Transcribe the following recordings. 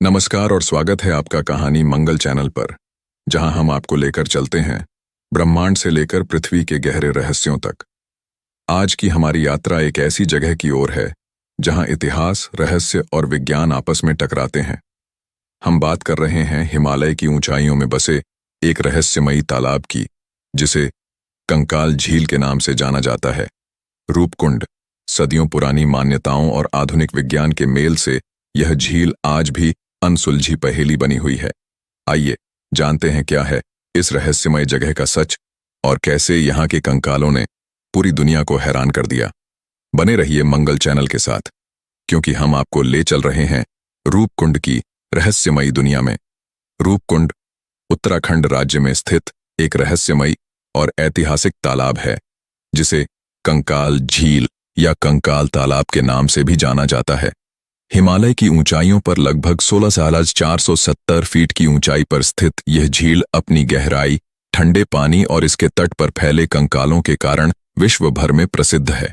नमस्कार और स्वागत है आपका कहानी मंगल चैनल पर, जहां हम आपको लेकर चलते हैं ब्रह्मांड से लेकर पृथ्वी के गहरे रहस्यों तक। आज की हमारी यात्रा एक ऐसी जगह की ओर है जहां इतिहास, रहस्य और विज्ञान आपस में टकराते हैं। हम बात कर रहे हैं हिमालय की ऊंचाइयों में बसे एक रहस्यमयी तालाब की, जिसे कंकाल झील के नाम से जाना जाता है। रूपकुंड, सदियों पुरानी मान्यताओं और आधुनिक विज्ञान के मेल से यह झील आज भी अनसुलझी पहेली बनी हुई है। आइए जानते हैं क्या है इस रहस्यमय जगह का सच और कैसे यहाँ के कंकालों ने पूरी दुनिया को हैरान कर दिया। बने रहिए मंगल चैनल के साथ, क्योंकि हम आपको ले चल रहे हैं रूपकुंड की रहस्यमयी दुनिया में। रूपकुंड उत्तराखंड राज्य में स्थित एक रहस्यमयी और ऐतिहासिक तालाब है, जिसे कंकाल झील या कंकाल तालाब के नाम से भी जाना जाता है। हिमालय की ऊंचाइयों पर लगभग 16,470 फीट की ऊंचाई पर स्थित यह झील अपनी गहराई, ठंडे पानी और इसके तट पर फैले कंकालों के कारण विश्व भर में प्रसिद्ध है।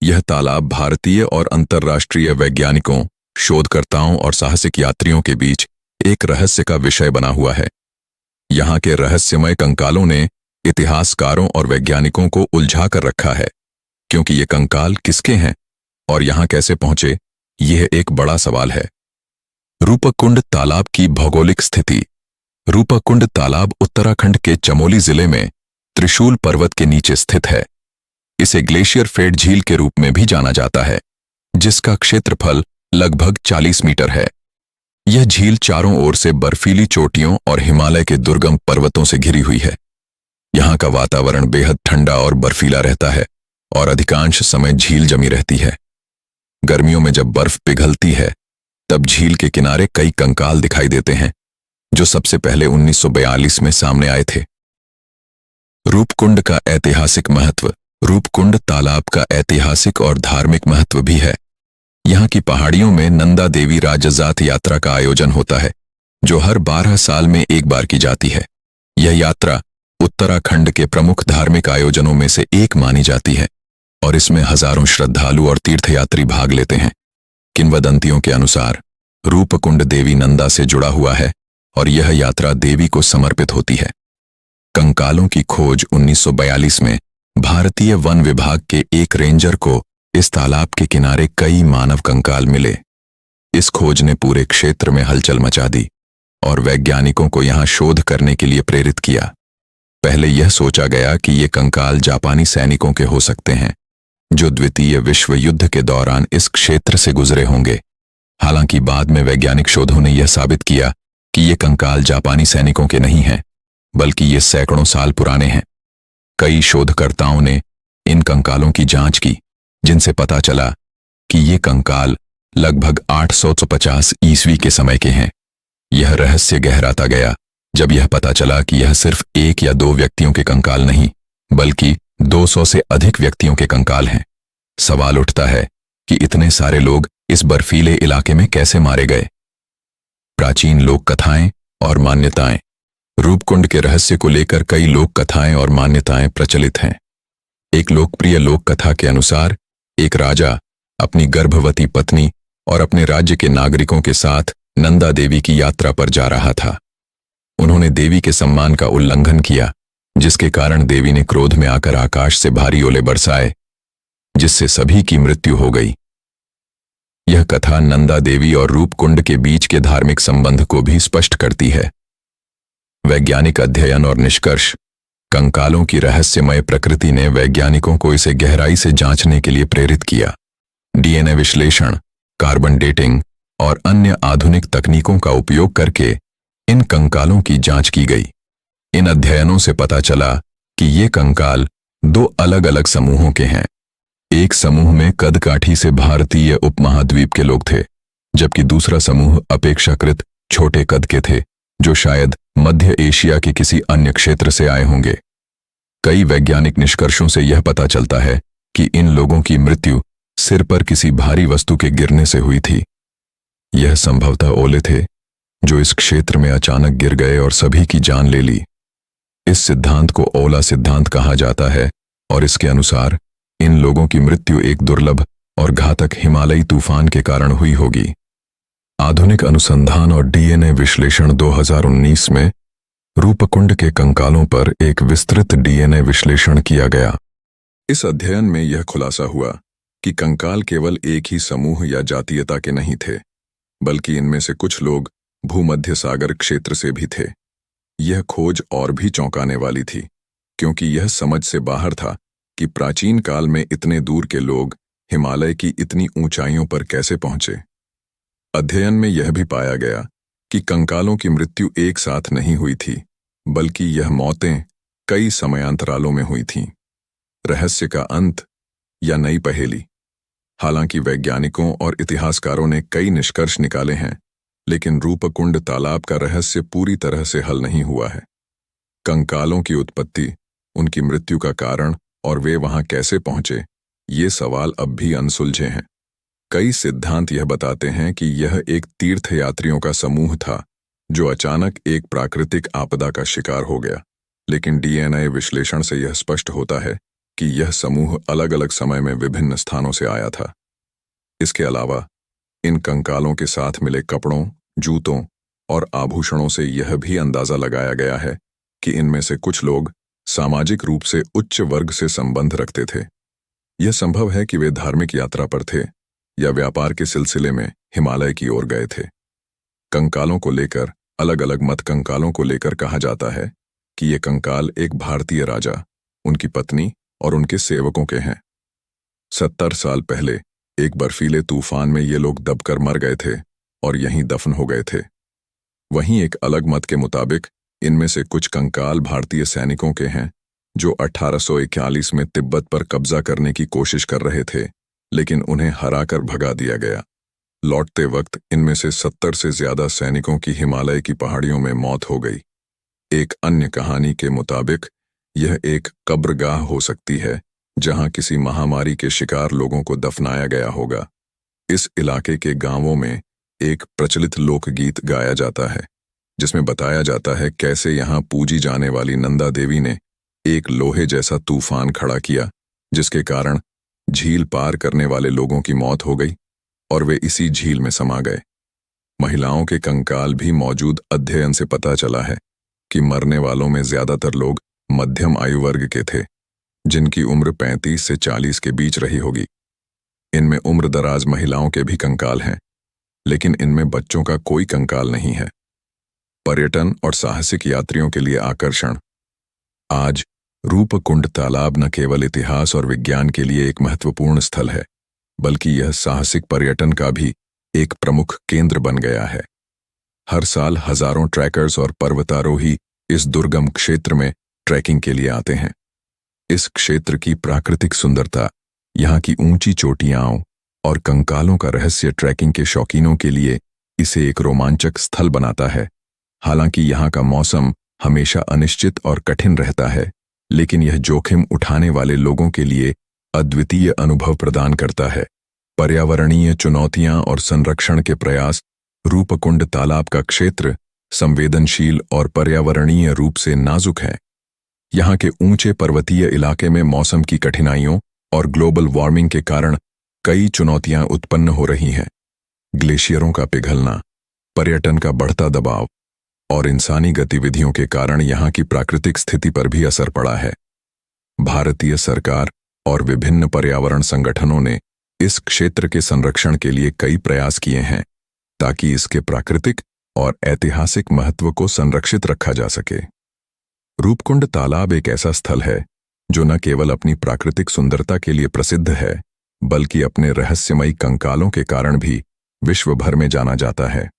यह तालाब भारतीय और अंतर्राष्ट्रीय वैज्ञानिकों, शोधकर्ताओं और साहसिक यात्रियों के बीच एक रहस्य का विषय बना हुआ है। यहाँ के रहस्यमय कंकालों ने इतिहासकारों और वैज्ञानिकों को उलझा कर रखा है, क्योंकि ये कंकाल किसके हैं और यहाँ कैसे पहुंचे, यह एक बड़ा सवाल है। रूपकुंड तालाब की भौगोलिक स्थिति। रूपकुंड तालाब उत्तराखंड के चमोली जिले में त्रिशूल पर्वत के नीचे स्थित है। इसे ग्लेशियर फेड झील के रूप में भी जाना जाता है, जिसका क्षेत्रफल लगभग 40 मीटर है। यह झील चारों ओर से बर्फीली चोटियों और हिमालय के दुर्गम पर्वतों से घिरी हुई है। यहाँ का वातावरण बेहद ठंडा और बर्फीला रहता है और अधिकांश समय झील जमी रहती है। गर्मियों में जब बर्फ पिघलती है, तब झील के किनारे कई कंकाल दिखाई देते हैं, जो सबसे पहले 1942 में सामने आए थे। रूपकुंड का ऐतिहासिक महत्व। रूपकुंड तालाब का ऐतिहासिक और धार्मिक महत्व भी है। यहाँ की पहाड़ियों में नंदा देवी राजजात यात्रा का आयोजन होता है, जो हर 12 साल में एक बार की जाती है। यह यात्रा उत्तराखंड के प्रमुख धार्मिक आयोजनों में से एक मानी जाती है और इसमें हजारों श्रद्धालु और तीर्थयात्री भाग लेते हैं। किंवदंतियों के अनुसार रूपकुंड देवी नंदा से जुड़ा हुआ है और यह यात्रा देवी को समर्पित होती है। कंकालों की खोज 1942 में भारतीय वन विभाग के एक रेंजर को इस तालाब के किनारे कई मानव कंकाल मिले। इस खोज ने पूरे क्षेत्र में हलचल मचा दी और वैज्ञानिकों को यहाँ शोध करने के लिए प्रेरित किया। पहले यह सोचा गया कि ये कंकाल जापानी सैनिकों के हो सकते हैं, जो द्वितीय विश्व युद्ध के दौरान इस क्षेत्र से गुजरे होंगे। हालांकि बाद में वैज्ञानिक शोधों ने यह साबित किया कि ये कंकाल जापानी सैनिकों के नहीं हैं, बल्कि ये सैकड़ों साल पुराने हैं। कई शोधकर्ताओं ने इन कंकालों की जांच की, जिनसे पता चला कि ये कंकाल लगभग 850 ईस्वी के समय के हैं। यह रहस्य गहराता गया जब यह पता चला कि यह सिर्फ एक या दो व्यक्तियों के कंकाल नहीं, बल्कि 200 से अधिक व्यक्तियों के कंकाल हैं। सवाल उठता है कि इतने सारे लोग इस बर्फीले इलाके में कैसे मारे गए। प्राचीन लोक कथाएं और मान्यताएं। रूपकुंड के रहस्य को लेकर कई लोक कथाएं और मान्यताएं प्रचलित हैं। एक लोकप्रिय लोक कथा के अनुसार एक राजा अपनी गर्भवती पत्नी और अपने राज्य के नागरिकों के साथ नंदा देवी की यात्रा पर जा रहा था। उन्होंने देवी के सम्मान का उल्लंघन किया, जिसके कारण देवी ने क्रोध में आकर आकाश से भारी ओले बरसाए, जिससे सभी की मृत्यु हो गई। यह कथा नंदा देवी और रूपकुंड के बीच के धार्मिक संबंध को भी स्पष्ट करती है। वैज्ञानिक अध्ययन और निष्कर्ष। कंकालों की रहस्यमय प्रकृति ने वैज्ञानिकों को इसे गहराई से जांचने के लिए प्रेरित किया। डीएनए विश्लेषण, कार्बन डेटिंग और अन्य आधुनिक तकनीकों का उपयोग करके इन कंकालों की जांच की गई। इन अध्ययनों से पता चला कि ये कंकाल दो अलग अलग समूहों के हैं। एक समूह में कदकाठी से भारतीय उपमहाद्वीप के लोग थे, जबकि दूसरा समूह अपेक्षाकृत छोटे कद के थे, जो शायद मध्य एशिया के किसी अन्य क्षेत्र से आए होंगे। कई वैज्ञानिक निष्कर्षों से यह पता चलता है कि इन लोगों की मृत्यु सिर पर किसी भारी वस्तु के गिरने से हुई थी। यह संभवतः ओले थे, जो इस क्षेत्र में अचानक गिर गए और सभी की जान ले ली। इस सिद्धांत को ओला सिद्धांत कहा जाता है और इसके अनुसार इन लोगों की मृत्यु एक दुर्लभ और घातक हिमालयी तूफान के कारण हुई होगी। आधुनिक अनुसंधान और डीएनए विश्लेषण 2019 में रूपकुंड के कंकालों पर एक विस्तृत डीएनए विश्लेषण किया गया। इस अध्ययन में यह खुलासा हुआ कि कंकाल केवल एक ही समूह या जातीयता के नहीं थे, बल्कि इनमें से कुछ लोग भूमध्य सागर क्षेत्र से भी थे। यह खोज और भी चौंकाने वाली थी, क्योंकि यह समझ से बाहर था कि प्राचीन काल में इतने दूर के लोग हिमालय की इतनी ऊंचाइयों पर कैसे पहुंचे। अध्ययन में यह भी पाया गया कि कंकालों की मृत्यु एक साथ नहीं हुई थी, बल्कि यह मौतें कई समयांतरालों में हुई थीं। रहस्य का अंत या नई पहेली। हालांकि वैज्ञानिकों और इतिहासकारों ने कई निष्कर्ष निकाले हैं, लेकिन रूपकुंड तालाब का रहस्य पूरी तरह से हल नहीं हुआ है। कंकालों की उत्पत्ति, उनकी मृत्यु का कारण और वे वहां कैसे पहुंचे, ये सवाल अब भी अनसुलझे हैं। कई सिद्धांत यह बताते हैं कि यह एक तीर्थयात्रियों का समूह था जो अचानक एक प्राकृतिक आपदा का शिकार हो गया, लेकिन डीएनए विश्लेषण से यह स्पष्ट होता है कि यह समूह अलग अलग समय में विभिन्न स्थानों से आया था। इसके अलावा इन कंकालों के साथ मिले कपड़ों, जूतों और आभूषणों से यह भी अंदाजा लगाया गया है कि इनमें से कुछ लोग सामाजिक रूप से उच्च वर्ग से संबंध रखते थे। यह संभव है कि वे धार्मिक यात्रा पर थे या व्यापार के सिलसिले में हिमालय की ओर गए थे। कंकालों को लेकर अलग अलग मत। कंकालों को लेकर कहा जाता है कि ये कंकाल एक भारतीय राजा, उनकी पत्नी और उनके सेवकों के हैं। 70 साल पहले एक बर्फीले तूफान में ये लोग दबकर मर गए थे और यहीं दफन हो गए थे। वहीं एक अलग मत के मुताबिक इनमें से कुछ कंकाल भारतीय सैनिकों के हैं जो 1841 में तिब्बत पर कब्जा करने की कोशिश कर रहे थे, लेकिन उन्हें हराकर भगा दिया गया। लौटते वक्त इनमें से 70 से ज्यादा सैनिकों की हिमालय की पहाड़ियों में मौत हो गई। एक अन्य कहानी के मुताबिक यह एक कब्रगाह हो सकती है जहां किसी महामारी के शिकार लोगों को दफनाया गया होगा। इस इलाके के गांवों में एक प्रचलित लोकगीत गाया जाता है जिसमें बताया जाता है कैसे यहां पूजी जाने वाली नंदा देवी ने एक लोहे जैसा तूफान खड़ा किया, जिसके कारण झील पार करने वाले लोगों की मौत हो गई और वे इसी झील में समा गए। महिलाओं के कंकाल भी मौजूद। अध्ययन से पता चला है कि मरने वालों में ज्यादातर लोग मध्यम आयु वर्ग के थे, जिनकी उम्र 35 से 40 के बीच रही होगी। इनमें उम्र दराज महिलाओं के भी कंकाल हैं, लेकिन इनमें बच्चों का कोई कंकाल नहीं है। पर्यटन और साहसिक यात्रियों के लिए आकर्षण। आज रूपकुंड तालाब न केवल इतिहास और विज्ञान के लिए एक महत्वपूर्ण स्थल है, बल्कि यह साहसिक पर्यटन का भी एक प्रमुख केंद्र बन गया है। हर साल हजारों ट्रैकर्स और पर्वतारोही इस दुर्गम क्षेत्र में ट्रैकिंग के लिए आते हैं। इस क्षेत्र की प्राकृतिक सुंदरता, यहाँ की ऊंची चोटियां और कंकालों का रहस्य ट्रैकिंग के शौकीनों के लिए इसे एक रोमांचक स्थल बनाता है। हालांकि यहाँ का मौसम हमेशा अनिश्चित और कठिन रहता है, लेकिन यह जोखिम उठाने वाले लोगों के लिए अद्वितीय अनुभव प्रदान करता है। पर्यावरणीय चुनौतियां और संरक्षण के प्रयास। रूपकुंड तालाब का क्षेत्र संवेदनशील और पर्यावरणीय रूप से नाजुक है। यहाँ के ऊंचे पर्वतीय इलाके में मौसम की कठिनाइयों और ग्लोबल वार्मिंग के कारण कई चुनौतियां उत्पन्न हो रही हैं। ग्लेशियरों का पिघलना, पर्यटन का बढ़ता दबाव और इंसानी गतिविधियों के कारण यहाँ की प्राकृतिक स्थिति पर भी असर पड़ा है। भारतीय सरकार और विभिन्न पर्यावरण संगठनों ने इस क्षेत्र के संरक्षण के लिए कई प्रयास किए हैं ताकि इसके प्राकृतिक और ऐतिहासिक महत्व को संरक्षित रखा जा सके। रूपकुंड तालाब एक ऐसा स्थल है जो न केवल अपनी प्राकृतिक सुंदरता के लिए प्रसिद्ध है, बल्कि अपने रहस्यमयी कंकालों के कारण भी विश्व भर में जाना जाता है।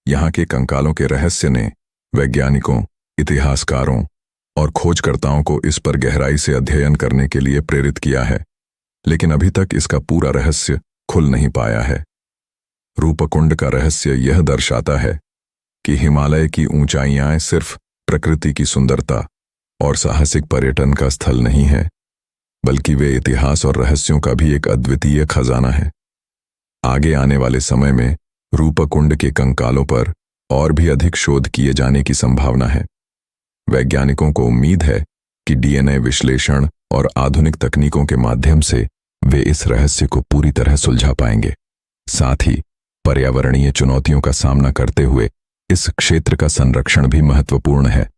यहाँ के कंकालों के रहस्य ने वैज्ञानिकों, इतिहासकारों और खोजकर्ताओं को इस पर गहराई से अध्ययन करने के लिए प्रेरित किया है, लेकिन अभी तक इसका पूरा रहस्य खुल नहीं पाया है। रूपकुंड का रहस्य यह दर्शाता है कि हिमालय की ऊंचाइयां सिर्फ प्रकृति की सुंदरता और साहसिक पर्यटन का स्थल नहीं है, बल्कि वे इतिहास और रहस्यों का भी एक अद्वितीय खजाना है। आगे आने वाले समय में रूपकुंड के कंकालों पर और भी अधिक शोध किए जाने की संभावना है। वैज्ञानिकों को उम्मीद है कि डीएनए विश्लेषण और आधुनिक तकनीकों के माध्यम से वे इस रहस्य को पूरी तरह सुलझा पाएंगे। साथ ही पर्यावरणीय चुनौतियों का सामना करते हुए इस क्षेत्र का संरक्षण भी महत्वपूर्ण है,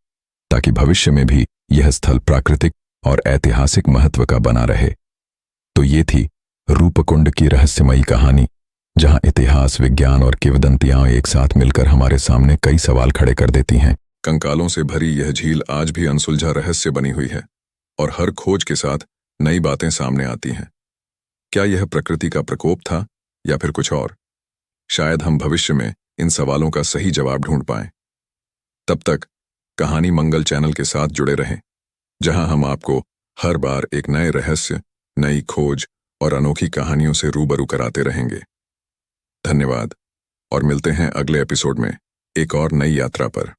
ताकि भविष्य में भी यह स्थल प्राकृतिक और ऐतिहासिक महत्व का बना रहे। तो ये थी रूपकुंड की रहस्यमयी कहानी, जहां इतिहास, विज्ञान और किंवदंतियां एक साथ मिलकर हमारे सामने कई सवाल खड़े कर देती हैं। कंकालों से भरी यह झील आज भी अनसुलझा रहस्य बनी हुई है और हर खोज के साथ नई बातें सामने आती हैं। क्या यह प्रकृति का प्रकोप था या फिर कुछ और? शायद हम भविष्य में इन सवालों का सही जवाब ढूंढ पाएं। तब तक कहानी मंगल चैनल के साथ जुड़े रहें, जहां हम आपको हर बार एक नए रहस्य, नई खोज और अनोखी कहानियों से रूबरू कराते रहेंगे। धन्यवाद और मिलते हैं अगले एपिसोड में एक और नई यात्रा पर।